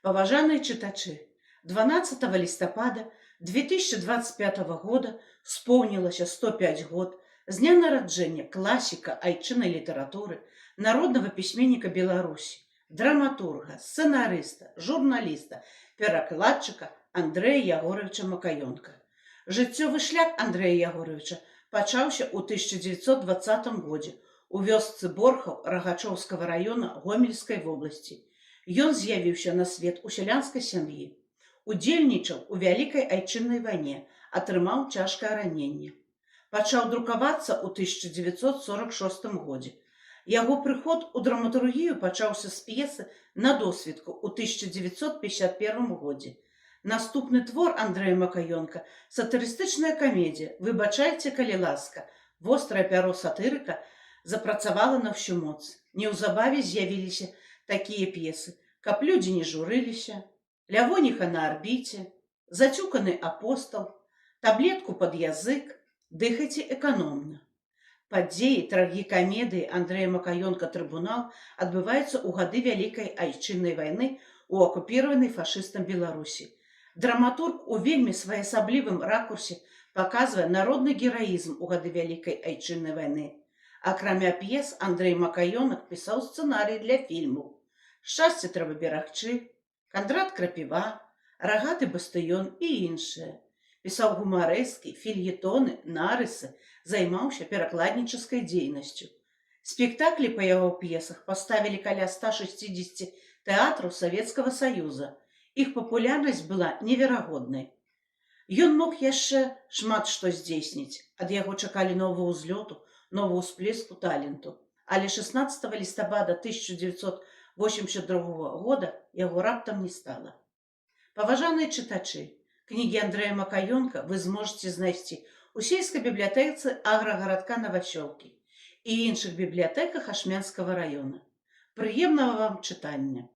Паважаныя чытачы, 12 лістапада 2025 года споўнілася 105 год з дня нараджэння класіка айчыннай літаратуры, народнага пісьменніка Беларусі, драматурга, сцэнарыста, журналіста, перакладчыка Андрэя Ягоровича Макаёнка. Жыццёвы шлях Андрэя Ягоровича пачаўся ў 1920 годзе у вёсцы Борхаў Рагачоўскага раёна Гомельскай вобласці. Ён з'явіўся на свет у сялянскай сям'і. Удзельнічаў у вялікай айчыннай вайне, атрымаў цяжкае раненне. Пачаў друкавацца ў 1946 годзе. Яго прыход у драматургію пачаўся з п'есы «На досвідку» ў 1951 годзе. Наступны твор Андрэя Макаёнка – сатырыстычная камедія «Выбачайце, калі ласка». Вострае пяро сатырыка запрацавала на ўсю моц. Неўзабаве з'явіліся такія п'есы «Каб людзі не журыліся», «Лявоніха на арбіце», «Зацюканы апостал», «Таблетку пад язык», «Дыхайце эканомна». Падзеі трагікамедыі Андрэя Макаёнка «Трыбунал» адбываюцца ў гады Вялікай айчыннай вайны ў акупіраванай фашыстам Беларусі. Драматург у вельмі своеасаблівым ракурсе паказвае народны гераізм у гады Вялікай айчыннай вайны. Акрамя п'ес, Андрэй Макаёнак пісаў сцэнарый для фільмаў «Шчасце трэба берагчы», «Кандрат Крапіва», «Рагаты бастыён» і іншыя. Пісаў гумарэскі, фельетоны, нарысы, займаўся перакладнічаскай дзейнасцю. Спектаклі па яго п'есах паставілі каля 160 тэатраў Савецкага Саюза. Іх папулярнасць была неверагоднай. Ён мог яшчэ шмат што здзейсніць. Ад яго чакалі нового ўзлёту, нового ўсплеску таленту. Але 16 лістапада 1982 года яго раптам не стала. Паважаныя чытачы, кнігі Андрэя Макаёнка вы зможаце знайсці у сельскай бібліятэцы аграгарадка Новасёлкі і іншых бібліятэках Ашмянскага раёна. Прыемнага вам чытання!